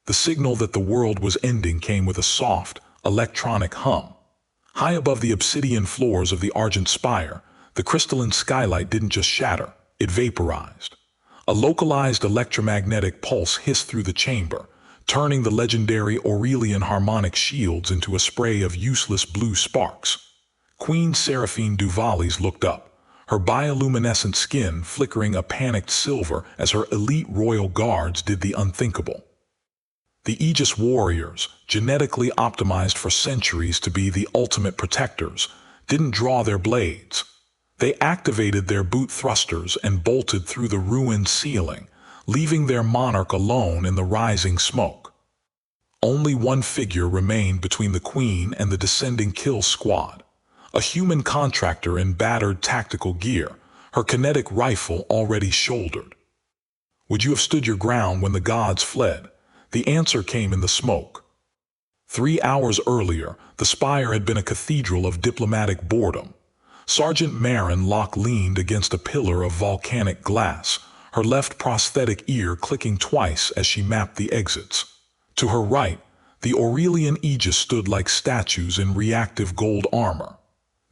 The signal that the world was ending came with a soft, electronic hum. High above the obsidian floors of the Argent Spire, the crystalline skylight didn't just shatter, it vaporized. A localized electromagnetic pulse hissed through the chamber, turning the legendary Aurelian harmonic shields into a spray of useless blue sparks. Queen Seraphine Duvalis looked up, her bioluminescent skin flickering a panicked silver as her elite royal guards did the unthinkable. The Aegis warriors, genetically optimized for centuries to be the ultimate protectors, didn't draw their blades. They activated their boot thrusters and bolted through the ruined ceiling, leaving their monarch alone in the rising smoke. Only one figure remained between the queen and the descending kill squad, a human contractor in battered tactical gear, her kinetic rifle already shouldered. Would you have stood your ground when the gods fled? The answer came in the smoke. 3 hours earlier, the spire had been a cathedral of diplomatic boredom. Sergeant Marin Locke leaned against a pillar of volcanic glass, her left prosthetic ear clicking twice as she mapped the exits. To her right, the Aurelian Aegis stood like statues in reactive gold armor.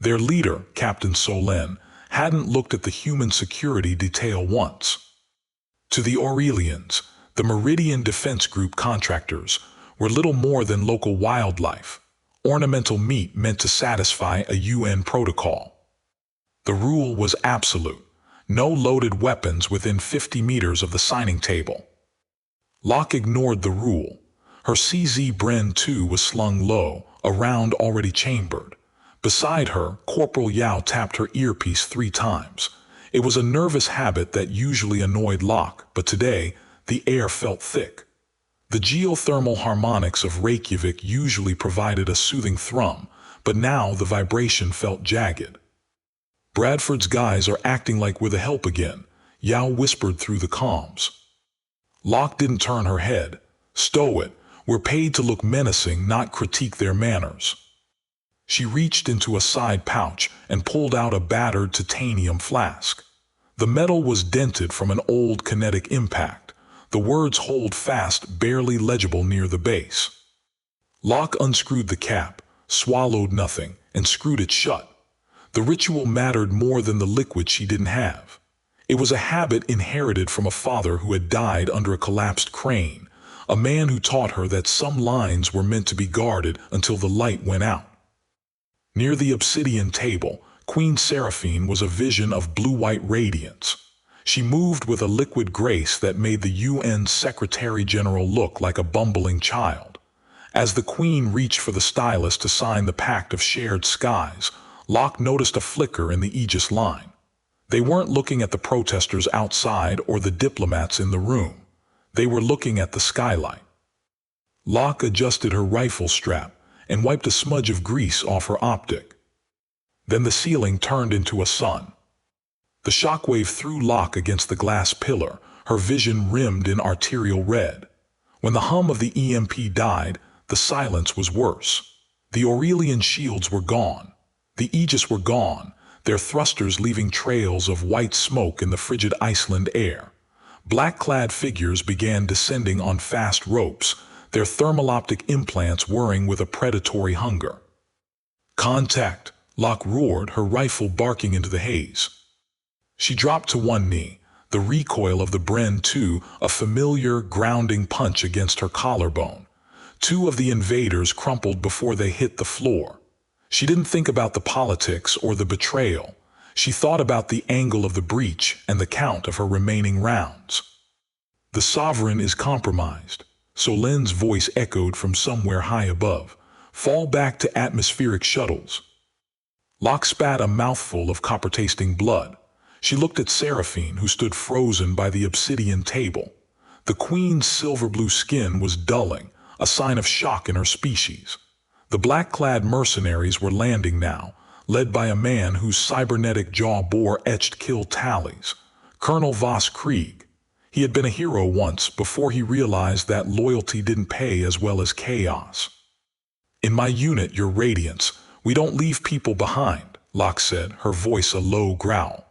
Their leader, Captain Solène, hadn't looked at the human security detail once. To the Aurelians, the Meridian Defense Group contractors were little more than local wildlife, ornamental meat meant to satisfy a UN protocol. The rule was absolute: no loaded weapons within 50 meters of the signing table. Locke ignored the rule. Her CZ Bren 2 was slung low, a round already chambered. Beside her, Corporal Yao tapped her earpiece 3 times. It was a nervous habit that usually annoyed Locke, but today, the air felt thick. The geothermal harmonics of Reykjavik usually provided a soothing thrum, but now the vibration felt jagged. "Bradford's guys are acting like we're the help again," Yao whispered through the comms. Locke didn't turn her head. "Stow it. We're paid to look menacing, not critique their manners." She reached into a side pouch and pulled out a battered titanium flask. The metal was dented from an old kinetic impact. The words hold fast, barely legible near the base. Locke unscrewed the cap, swallowed nothing, and screwed it shut. The ritual mattered more than the liquid she didn't have. It was a habit inherited from a father who had died under a collapsed crane, a man who taught her that some lines were meant to be guarded until the light went out. Near the obsidian table, Queen Seraphine was a vision of blue-white radiance. She moved with a liquid grace that made the UN Secretary-General look like a bumbling child. As the Queen reached for the stylus to sign the Pact of Shared Skies, Locke noticed a flicker in the Aegis line. They weren't looking at the protesters outside or the diplomats in the room. They were looking at the skylight. Locke adjusted her rifle strap and wiped a smudge of grease off her optic. Then the ceiling turned into a sun. The shockwave threw Locke against the glass pillar, her vision rimmed in arterial red. When the hum of the EMP died, the silence was worse. The Aurelian shields were gone. The Aegis were gone, their thrusters leaving trails of white smoke in the frigid Iceland air. Black-clad figures began descending on fast ropes, their thermal-optic implants whirring with a predatory hunger. "Contact!" Locke roared, her rifle barking into the haze. She dropped to one knee, the recoil of the Bren 2 a familiar, grounding punch against her collarbone. 2 of the invaders crumpled before they hit the floor. She didn't think about the politics or the betrayal. She thought about the angle of the breach and the count of her remaining rounds. "The Sovereign is compromised," Solène's voice echoed from somewhere high above. "Fall back to atmospheric shuttles." Locke spat a mouthful of copper-tasting blood. She looked at Seraphine, who stood frozen by the obsidian table. The Queen's silver-blue skin was dulling, a sign of shock in her species. The black-clad mercenaries were landing now, led by a man whose cybernetic jaw bore etched kill tallies. Colonel Voss Krieg. He had been a hero once before he realized that loyalty didn't pay as well as chaos. "In my unit, Your Radiance, we don't leave people behind," Locke said, her voice a low growl.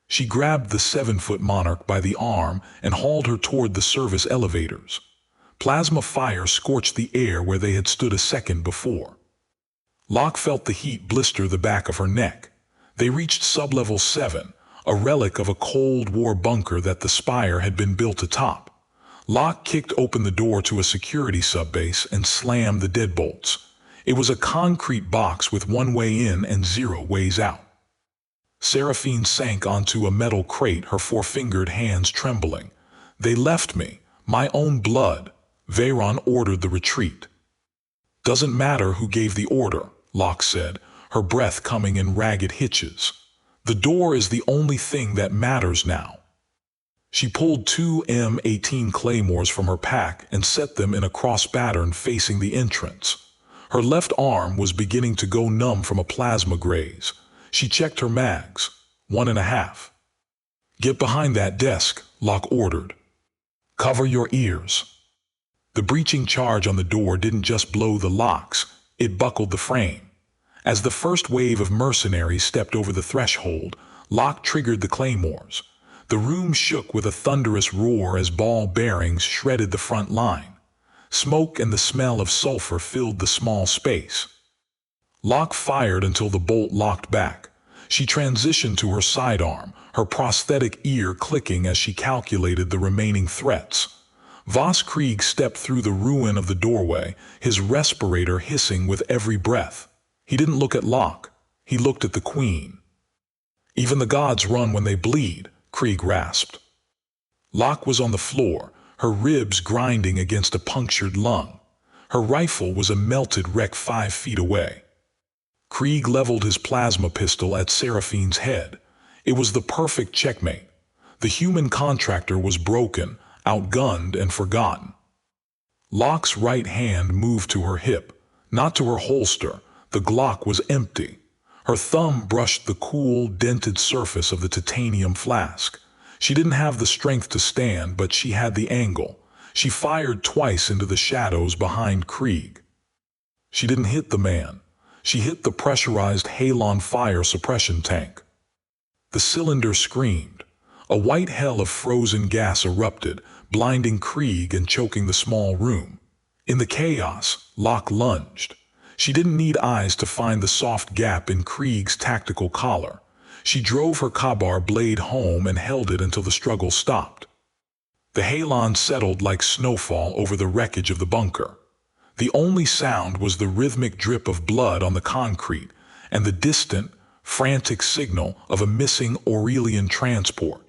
She grabbed the 7-foot monarch by the arm and hauled her toward the service elevators. Plasma fire scorched the air where they had stood a second before. Locke felt the heat blister the back of her neck. They reached sublevel 7, a relic of a Cold War bunker that the spire had been built atop. Locke kicked open the door to a security subbase and slammed the deadbolts. It was a concrete box with one way in and 0 ways out. Seraphine sank onto a metal crate, her four-fingered hands trembling. "They left me. My own blood." Veyron ordered the retreat. "Doesn't matter who gave the order," Locke said, her breath coming in ragged hitches. "The door is the only thing that matters now." She pulled 2 M18 claymores from her pack and set them in a cross pattern facing the entrance. Her left arm was beginning to go numb from a plasma graze. She checked her mags. 1.5. "Get behind that desk," Locke ordered. "Cover your ears." The breaching charge on the door didn't just blow the locks, it buckled the frame. As the first wave of mercenaries stepped over the threshold, Locke triggered the claymores. The room shook with a thunderous roar as ball bearings shredded the front line. Smoke and the smell of sulfur filled the small space. Locke fired until the bolt locked back. She transitioned to her sidearm, her prosthetic ear clicking as she calculated the remaining threats. Voss Krieg stepped through the ruin of the doorway, his respirator hissing with every breath. He didn't look at Locke. He looked at the Queen. "Even the gods run when they bleed," Krieg rasped. Locke was on the floor, her ribs grinding against a punctured lung. Her rifle was a melted wreck 5 feet away. Krieg leveled his plasma pistol at Seraphine's head. It was the perfect checkmate. The human contractor was broken, outgunned, and forgotten. Locke's right hand moved to her hip, not to her holster. The Glock was empty. Her thumb brushed the cool, dented surface of the titanium flask. She didn't have the strength to stand, but she had the angle. She fired twice into the shadows behind Krieg. She didn't hit the man. She hit the pressurized Halon fire suppression tank. The cylinder screamed. A white hell of frozen gas erupted, blinding Krieg and choking the small room. In the chaos, Locke lunged. She didn't need eyes to find the soft gap in Krieg's tactical collar. She drove her Kabar blade home and held it until the struggle stopped. The Halon settled like snowfall over the wreckage of the bunker. The only sound was the rhythmic drip of blood on the concrete and the distant, frantic signal of a missing Aurelian transport.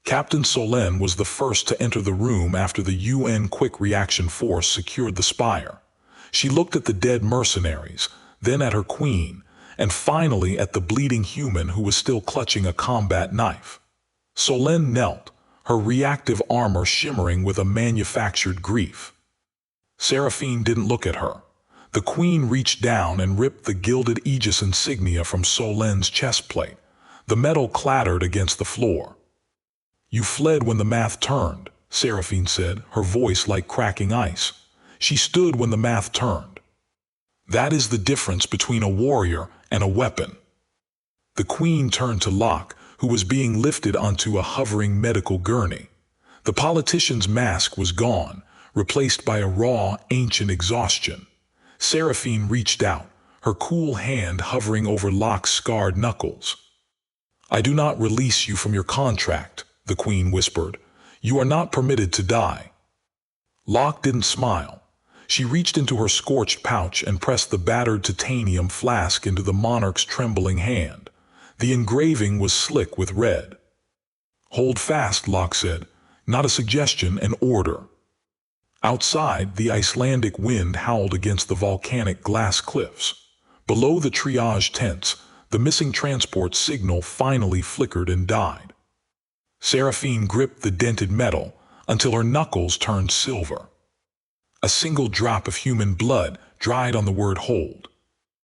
Captain Solène was the first to enter the room after the UN Quick Reaction Force secured the spire. She looked at the dead mercenaries, then at her queen, and finally at the bleeding human who was still clutching a combat knife. Solène knelt, her reactive armor shimmering with a manufactured grief. Seraphine didn't look at her. The queen reached down and ripped the gilded Aegis insignia from Solène's chestplate. The metal clattered against the floor. "You fled when the math turned," Seraphine said, her voice like cracking ice. She stood when the math turned. That is the difference between a warrior and a weapon. The queen turned to Locke, who was being lifted onto a hovering medical gurney. The politician's mask was gone, replaced by a raw, ancient exhaustion. Seraphine reached out, her cool hand hovering over Locke's scarred knuckles. "I do not release you from your contract," the queen whispered. "You are not permitted to die." Locke didn't smile. She reached into her scorched pouch and pressed the battered titanium flask into the monarch's trembling hand. The engraving was slick with red. "Hold fast," Locke said. "Not a suggestion, an order." Outside, the Icelandic wind howled against the volcanic glass cliffs. Below the triage tents, the missing transport signal finally flickered and died. Seraphine gripped the dented metal until her knuckles turned silver. A single drop of human blood dried on the word "hold."